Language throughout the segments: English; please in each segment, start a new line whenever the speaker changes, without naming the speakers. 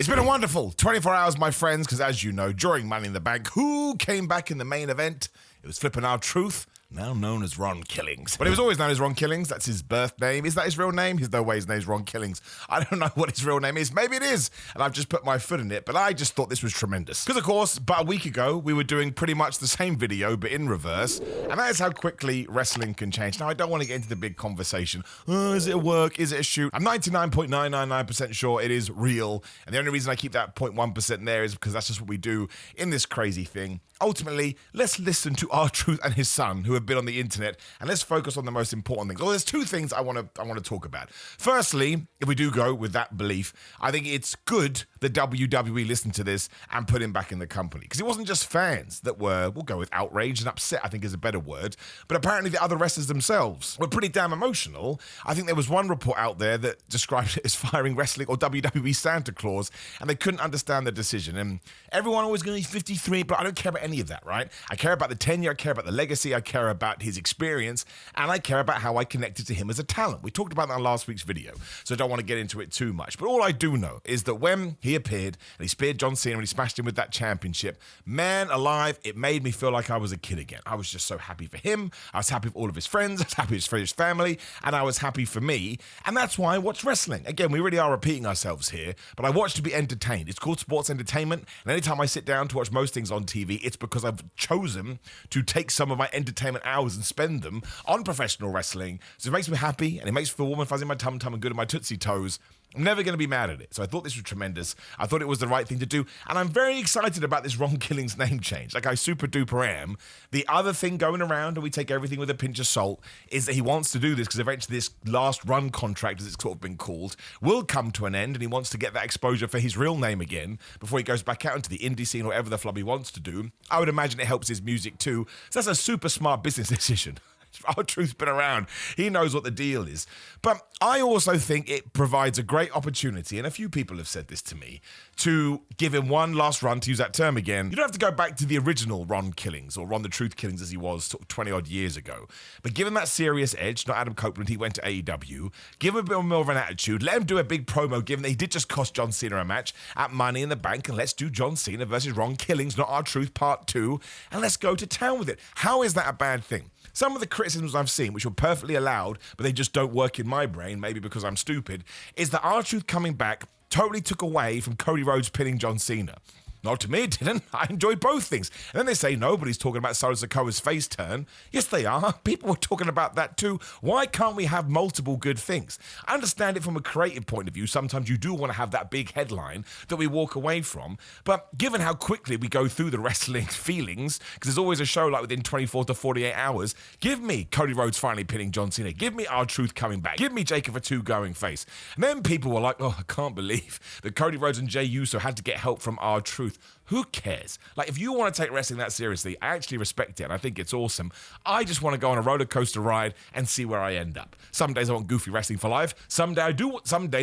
been a wonderful 24 hours, my friends, because as you know, during Money in the Bank, who came back in the main event? It was flipping R-Truth, now known as Ron Killings. But he was always known as Ron Killings. That's his birth name. Is that his real name? There's no way his name's Ron Killings. I don't know what his real name is. Maybe it is. And I've just put my foot in it. But I just thought this was tremendous. Because, of course, about a week ago, we were doing pretty much the same video, but in reverse. And that is how quickly wrestling can change. Now, I don't want to get into the big conversation. Is it a work? Is it a shoot? I'm 99.999% sure it is real. And the only reason I keep that 0.1% there is because that's just what we do in this crazy thing. Ultimately, let's listen to R-Truth and his son, who have been on the internet, and let's focus on the most important things. Well, there's two things I want to talk about. Firstly, if we do go with that belief, I think it's good that WWE listened to this and put him back in the company. Because it wasn't just fans that were, we'll go with outraged and upset, I think is a better word, but apparently the other wrestlers themselves were pretty damn emotional. I think there was one report out there that described it as firing wrestling or WWE Santa Claus, and they couldn't understand the decision. And everyone always going, he's 53, but I don't care about any of that, right? I care about the tenure, I care about the legacy, I care about his experience, and I care about how I connected to him as a talent. We talked about that in last week's video, so I don't want to get into it too much. But all I do know is that when he appeared and he speared John Cena and he smashed him with that championship, man alive, it made me feel like I was a kid again. I was just so happy for him. I was happy for all of his friends. I was happy for his family, and I was happy for me. And that's why I watch wrestling. Again, we really are repeating ourselves here, but I watch to be entertained. It's called sports entertainment, and anytime I sit down to watch most things on TV, it's because I've chosen to take some of my entertainment hours and spend them on professional wrestling. So it makes me happy, and it makes me feel warm and fuzzy in my tum-tum and good in my tootsie toes. I'm never going to be mad at it. So I thought this was tremendous. I thought it was the right thing to do. And I'm very excited about this Ron Killings name change. Like I super duper am. The other thing going around, and we take everything with a pinch of salt, is that he wants to do this because eventually this last run contract, as it's sort of been called, will come to an end. And he wants to get that exposure for his real name again before he goes back out into the indie scene or whatever the flub he wants to do. I would imagine it helps his music too. So that's a super smart business decision. R-Truth's been around. He knows what the deal is. But I also think it provides a great opportunity, and a few people have said this to me, to give him one last run, to use that term again. You don't have to go back to the original Ron Killings, or Ron the Truth Killings as he was sort of 20-odd years ago. But give him that serious edge, not Adam Copeland, he went to AEW. Give him a bit more of an attitude. Let him do a big promo, given that he did just cost John Cena a match at Money in the Bank, and let's do John Cena versus Ron Killings, not R-Truth Part 2, and let's go to town with it. How is that a bad thing? Some of the criticisms I've seen, which were perfectly allowed, but they just don't work in my brain, maybe because I'm stupid, is that R-Truth coming back totally took away from Cody Rhodes pinning John Cena. Not to me, it didn't. I enjoyed both things. And then they say nobody's talking about Solo Sikoa's face turn. Yes, they are. People were talking about that too. Why can't we have multiple good things? I understand it from a creative point of view. Sometimes you do want to have that big headline that we walk away from. But given how quickly we go through the wrestling feelings, because there's always a show like within 24 to 48 hours, give me Cody Rhodes finally pinning John Cena. Give me R-Truth coming back. Give me Jacob for 2 going face. And then people were like, oh, I can't believe that Cody Rhodes and Jey Uso had to get help from R-Truth. Who cares? Like, if you want to take wrestling that seriously, I actually respect it, and I think it's awesome. I just want to go on a roller coaster ride and see where I end up. Some days I want goofy wrestling for life. Some days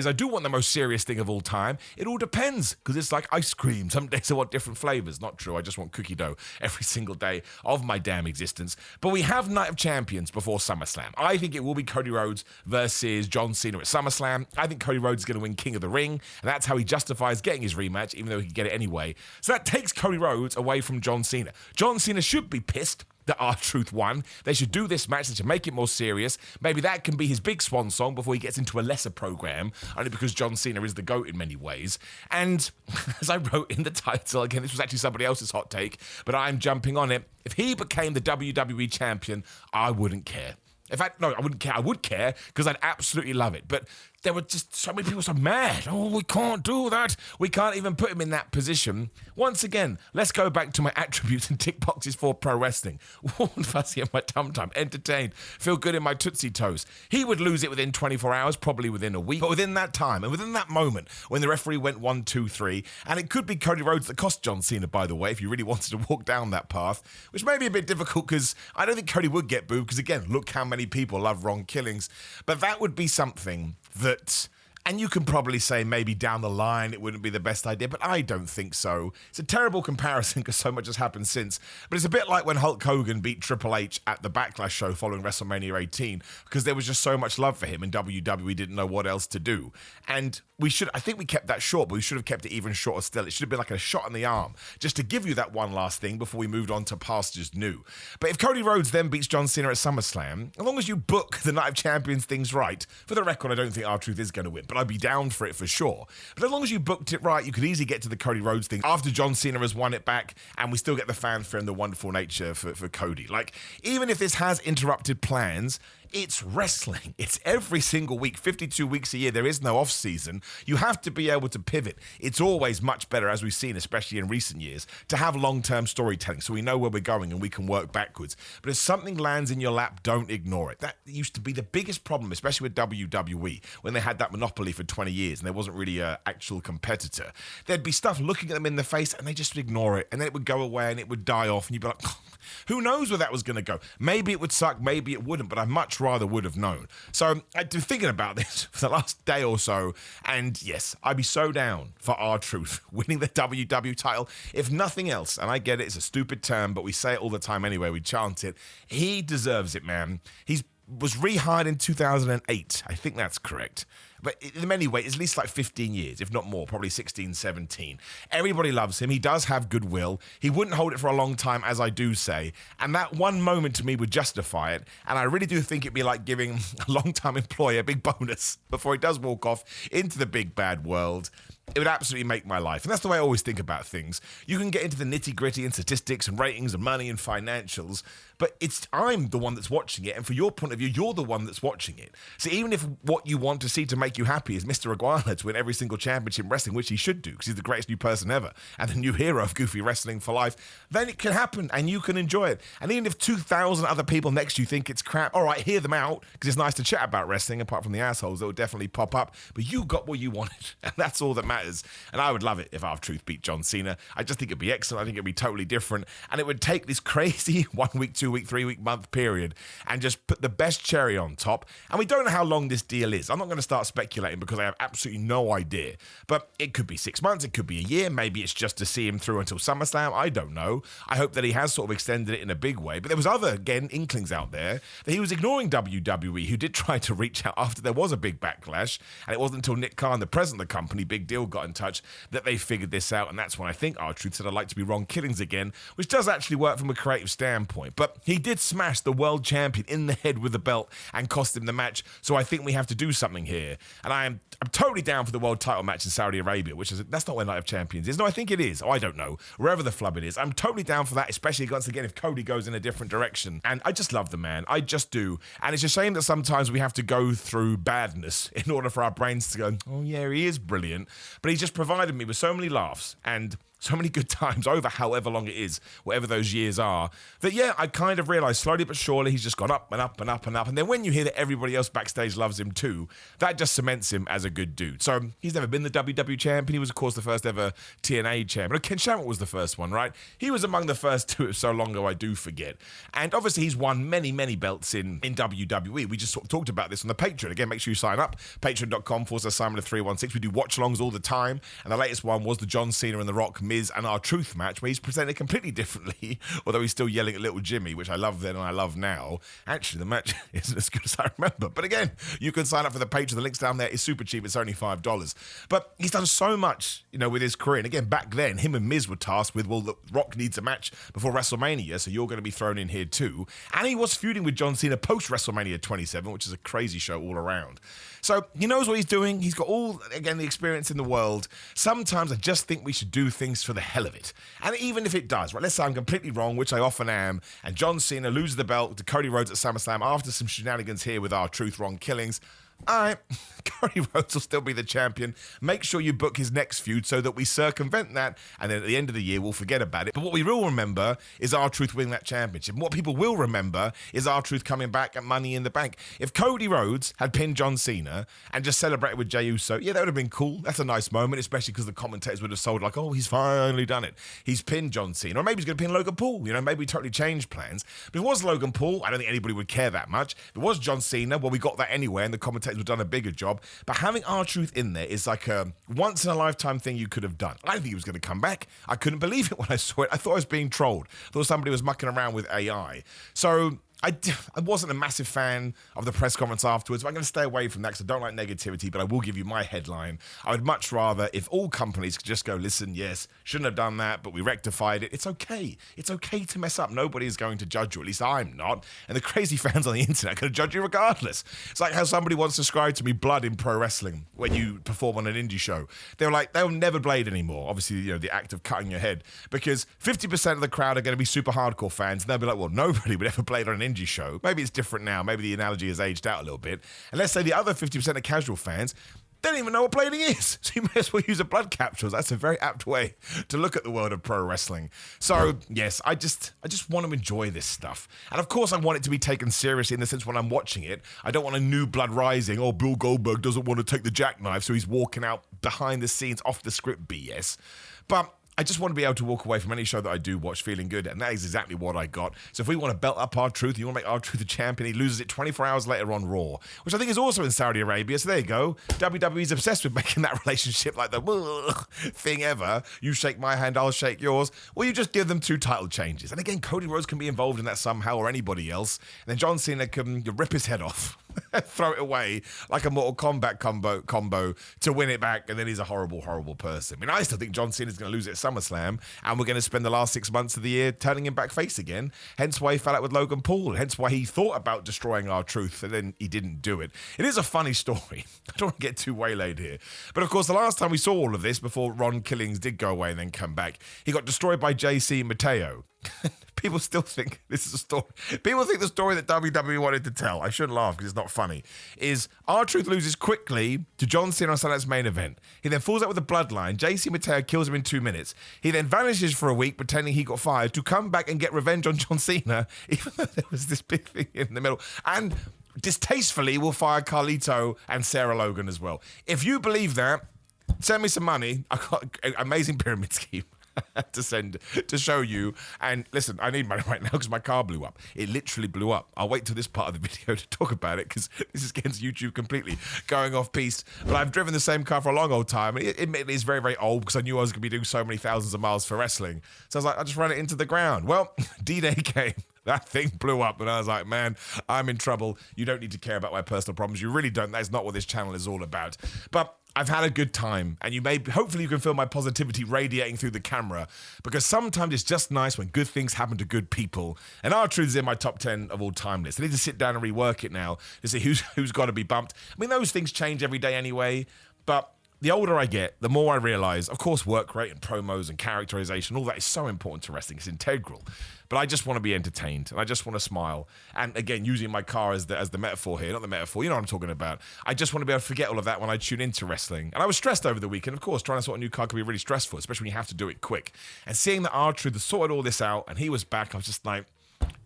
I do want the most serious thing of all time. It all depends, because it's like ice cream. Some days I want different flavors. Not true. I just want cookie dough every single day of my damn existence. But we have Night of Champions before SummerSlam. I think it will be Cody Rhodes versus John Cena at SummerSlam. I think Cody Rhodes is going to win King of the Ring, and that's how he justifies getting his rematch, even though he could get it anyway. So that takes Cody Rhodes away from John Cena. John Cena should be pissed that R-Truth won. They should do this match. They should make it more serious. Maybe that can be his big swan song before he gets into a lesser program, only because John Cena is the GOAT in many ways. And as I wrote in the title, again, this was actually somebody else's hot take, but I'm jumping on it. If he became the WWE champion, I wouldn't care. In fact, no, I wouldn't care. I would care because I'd absolutely love it. But there were just so many people so mad. Oh, we can't do that. We can't even put him in that position. Once again, let's go back to my attributes and tick boxes for pro wrestling. Warm and fuzzy in my tum-tum, entertained, feel good in my tootsie toes. He would lose it within 24 hours, probably within a week. But within that time, and within that moment, when the referee went 1, 2, 3, and it could be Cody Rhodes that cost John Cena, by the way, if you really wanted to walk down that path, which may be a bit difficult because I don't think Cody would get booed because, again, look how many people love Ron Killings. But that would be something that And you can probably say maybe down the line it wouldn't be the best idea, but I don't think so. It's a terrible comparison because so much has happened since. But it's a bit like when Hulk Hogan beat Triple H at the Backlash show following WrestleMania 18, because there was just so much love for him and WWE didn't know what else to do. And I think we kept that short, but we should have kept it even shorter still. It should have been like a shot in the arm, just to give you that one last thing before we moved on to pastures new. But if Cody Rhodes then beats John Cena at SummerSlam, as long as you book the Night of Champions things right, for the record, I don't think R-Truth is going to win, but I'd be down for it for sure. But as long as you booked it right, you could easily get to the Cody Rhodes thing after John Cena has won it back, and we still get the fanfare and the wonderful nature for Cody. Like, even if this has interrupted plans, it's wrestling. It's every single week, 52 weeks a year. There is no off season. You have to be able to pivot. It's always much better, as we've seen, especially in recent years, to have long-term storytelling so we know where we're going and we can work backwards. But if something lands in your lap, don't ignore it. That used to be the biggest problem, especially with WWE, when they had that monopoly for 20 years and there wasn't really an actual competitor. There'd be stuff looking at them in the face and they just would ignore it, and then it would go away and it would die off and you'd be like, who knows where that was going to go? Maybe it would suck, maybe it wouldn't, but I much rather would have known. So I've been thinking about this for the last day or so, and yes, I'd be so down for R-Truth winning the WWE title, if nothing else. And I get it, it's a stupid term, but we say it all the time anyway, we chant it. He deserves it, man. He was rehired in 2008. I think that's correct. But in many ways, it's at least like 15 years, if not more, probably 16, 17. Everybody loves him. He does have goodwill. He wouldn't hold it for a long time, as I do say. And that one moment to me would justify it. And I really do think it'd be like giving a long-time employee a big bonus before he does walk off into the big bad world. It would absolutely make my life. And that's the way I always think about things. You can get into the nitty-gritty and statistics and ratings and money and financials, but I'm the one that's watching it. And for your point of view, you're the one that's watching it. So even if what you want to see to make you happy is Mr. Iguana to win every single championship in wrestling, which he should do because he's the greatest new person ever and the new hero of Goofy Wrestling for life, then it can happen and you can enjoy it. And even if 2,000 other people next to you think it's crap, all right, hear them out because it's nice to chat about wrestling apart from the assholes that will definitely pop up. But you got what you wanted and that's all that matters. And I would love it if R-Truth beat John Cena. I just think it'd be excellent. I think it'd be totally different. And it would take this crazy 1 week, 2 week, 3 week, month period and just put the best cherry on top. And we don't know how long this deal is. I'm not going to start speculating because I have absolutely no idea. But it could be 6 months. It could be a year. Maybe it's just to see him through until SummerSlam. I don't know. I hope that he has sort of extended it in a big way. But there was other, again, inklings out there that he was ignoring WWE, who did try to reach out after there was a big backlash. And it wasn't until Nick Khan, the president of the company, Big Deal, got in touch that they figured this out, and that's when I think R-Truth said I'd like to be Ron Killings again, which does actually work from a creative standpoint. But he did smash the world champion in the head with the belt and cost him the match, so I think we have to do something here. And I'm totally down for the world title match in Saudi Arabia, that's not where Night of Champions is. No, I think it is. Oh, I don't know. Wherever the flub it is. I'm totally down for that, especially once again if Cody goes in a different direction. And I just love the man. I just do. And it's a shame that sometimes we have to go through badness in order for our brains to go, oh yeah, he is brilliant. But he just provided me with so many laughs and so many good times over however long it is, whatever those years are, that yeah, I kind of realised slowly but surely he's just gone up and up and up and up. And then when you hear that everybody else backstage loves him too, that just cements him as a good dude. So he's never been the WWE champion. He was, of course, the first ever TNA champion. Ken Shamrock was the first one, right? He was among the first two. It was so long ago, I do forget. And obviously he's won many, many belts in WWE. We just sort of talked about this on the Patreon. Again, make sure you sign up. Patreon.com/Simon316. We do watch-alongs all the time. And the latest one was the John Cena and The Rock, Miz and R-Truth match, where he's presented completely differently, although he's still yelling at little Jimmy, which I love then and I love now. Actually, the match isn't as good as I remember. But again, you can sign up for the Patreon. The link's down there. It's super cheap. It's only $5. But he's done so much, with his career. And again, back then, him and Miz were tasked with, well, The Rock needs a match before WrestleMania, so you're going to be thrown in here too. And he was feuding with John Cena post-WrestleMania 27, which is a crazy show all around. So he knows what he's doing. He's got all, again, the experience in the world. Sometimes I just think we should do things for the hell of it. And even if it does, right, let's say I'm completely wrong, which I often am, and John Cena loses the belt to Cody Rhodes at SummerSlam after some shenanigans here with R-Truth, Ron Killings. All right, Cody Rhodes will still be the champion. Make sure you book his next feud so that we circumvent that, and then at the end of the year, we'll forget about it. But what we will remember is R-Truth winning that championship. And what people will remember is R-Truth coming back at Money in the Bank. If Cody Rhodes had pinned John Cena and just celebrated with Jey Uso, yeah, that would have been cool. That's a nice moment, especially because the commentators would have sold like, oh, he's finally done it. He's pinned John Cena. Or maybe he's going to pin Logan Paul. Maybe we totally changed plans. But if it was Logan Paul, I don't think anybody would care that much. If it was John Cena, well, we got that anyway, and the commentators commentators would have done a bigger job. But having R-Truth in there is like a once-in-a-lifetime thing you could have done. I didn't think he was going to come back. I couldn't believe it when I saw it. I thought I was being trolled. I thought somebody was mucking around with AI. So I wasn't a massive fan of the press conference afterwards, but I'm going to stay away from that because I don't like negativity, but I will give you my headline. I would much rather if all companies could just go, listen, yes, shouldn't have done that, but we rectified it. It's okay. It's okay to mess up. Nobody is going to judge you. At least I'm not. And the crazy fans on the internet are going to judge you regardless. It's like how somebody once described to me blood in pro wrestling when you perform on an indie show. They were like, they'll never blade anymore. Obviously, you know, the act of cutting your head, because 50% of the crowd are going to be super hardcore fans. And they'll be like, well, nobody would ever blade on an indie show. Maybe it's different now. Maybe the analogy has aged out a little bit. And let's say the other 50% of casual fans, they don't even know what blading is. So you may as well use a blood capsule. That's a very apt way to look at the world of pro wrestling. So yes, I just want to enjoy this stuff. And of course I want it to be taken seriously in the sense when I'm watching it, I don't want a new blood rising. Oh, Bill Goldberg doesn't want to take the jackknife, so he's walking out behind the scenes off the script BS. But I just want to be able to walk away from any show that I do watch feeling good, and that is exactly what I got. So if we want to belt up R-Truth, you want to make R-Truth the champion, he loses it 24 hours later on Raw, which I think is also in Saudi Arabia, so there you go. WWE's obsessed with making that relationship like the thing ever. You shake my hand, I'll shake yours. Well, you just give them 2 title changes. And again, Cody Rhodes can be involved in that somehow, or anybody else, and then John Cena can rip his head off. Throw it away like a Mortal Kombat combo to win it back, and then he's a horrible, horrible person. I mean, I still think John Cena's going to lose it at SummerSlam, and we're going to spend the last 6 months of the year turning him back face again. Hence why he fell out with Logan Paul. Hence why he thought about destroying R-Truth, and then he didn't do it. It is a funny story. I don't want to get too waylaid here. But of course, the last time we saw all of this, before Ron Killings did go away and then come back, he got destroyed by JC Mateo. People still think this is a story. People think the story that WWE wanted to tell, I shouldn't laugh because it's not funny, is R-Truth loses quickly to John Cena on Sunday's main event. He then falls out with the bloodline. JC Mateo kills him in 2 minutes. He then vanishes for a week pretending he got fired to come back and get revenge on John Cena, even though there was this big thing in the middle. And distastefully will fire Carlito and Sarah Logan as well. If you believe that, send me some money. I've got an amazing pyramid scheme to send to show you. And listen, I need money right now because my car blew up. It literally blew up. I'll wait till this part of the video to talk about it because this is against YouTube completely going off piste. But I've driven the same car for a long old time. And it is very, very old because I knew I was going to be doing so many thousands of miles for wrestling. So I was like, I just ran it into the ground. Well, D-Day came. That thing blew up, and I was like, man, I'm in trouble. You don't need to care about my personal problems. You really don't. That's not what this channel is all about. But I've had a good time, and hopefully you can feel my positivity radiating through the camera, because sometimes it's just nice when good things happen to good people. And R-Truth is in my top 10 of all time list. I need to sit down and rework it now to see who's got to be bumped. I mean, those things change every day anyway, but the older I get, the more I realize, of course, work rate and promos and characterization, all that is so important to wrestling. It's integral. But I just want to be entertained, and I just want to smile. And again, using my car as the metaphor here, not the metaphor, you know what I'm talking about. I just want to be able to forget all of that when I tune into wrestling. And I was stressed over the weekend. Of course, trying to sort a new car can be really stressful, especially when you have to do it quick. And seeing that R-Truth sorted all this out, and he was back, I was just like,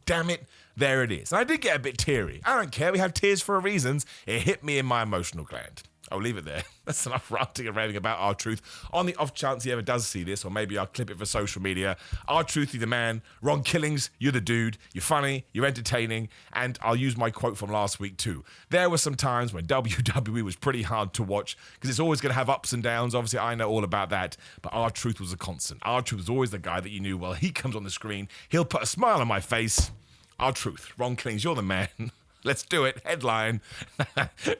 damn it, there it is. And I did get a bit teary. I don't care. We have tears for a reason. It hit me in my emotional gland. I'll leave it there. That's enough ranting and raving about R-Truth. On the off chance he ever does see this, or maybe I'll clip it for social media. R-Truth, you're the man. Ron Killings, you're the dude. You're funny, you're entertaining, and I'll use my quote from last week too. There were some times when WWE was pretty hard to watch, because it's always going to have ups and downs. Obviously, I know all about that, but R-Truth was a constant. R-Truth was always the guy that you knew, well, he comes on the screen, he'll put a smile on my face. R-Truth, Ron Killings, you're the man. Let's do it. Headline.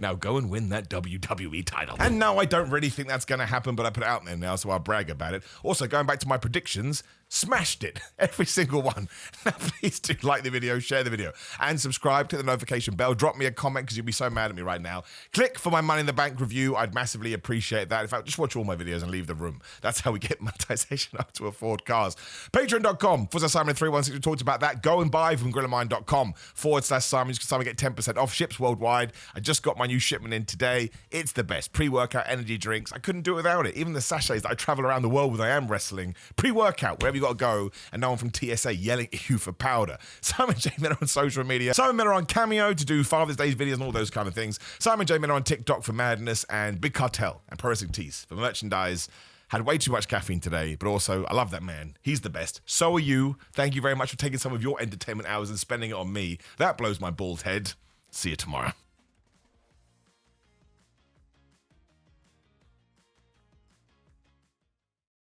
Now go and win that WWE title. And no, I don't really think that's going to happen, but I put it out there now, so I'll brag about it. Also, going back to my predictions, smashed it. Every single one. Now, please do like the video, share the video, and subscribe to the notification bell. Drop me a comment because you'll be so mad at me right now. Click for my Money in the Bank review. I'd massively appreciate that. In fact, just watch all my videos and leave the room. That's how we get monetization up to afford cars. Patreon.com/Simon316. We talked about that. Go and buy from grillermine.com/Simon. Simon get 10% off ships worldwide. I just got my new shipment in today. It's the best. Pre-workout energy drinks. I couldn't do it without it. Even the sachets that I travel around the world with, I am wrestling. Pre-workout, wherever you got to go, and no one from TSA yelling at you for powder. Simon J. Miller on social media. Simon Miller on Cameo to do Father's Day videos and all those kind of things. Simon J. Miller on TikTok for madness, and Big Cartel and Pro Wrestling Tees for merchandise. Had way too much caffeine today, but also, I love that man. He's the best. So are you. Thank you very much for taking some of your entertainment hours and spending it on me. That blows my bald head. See you tomorrow.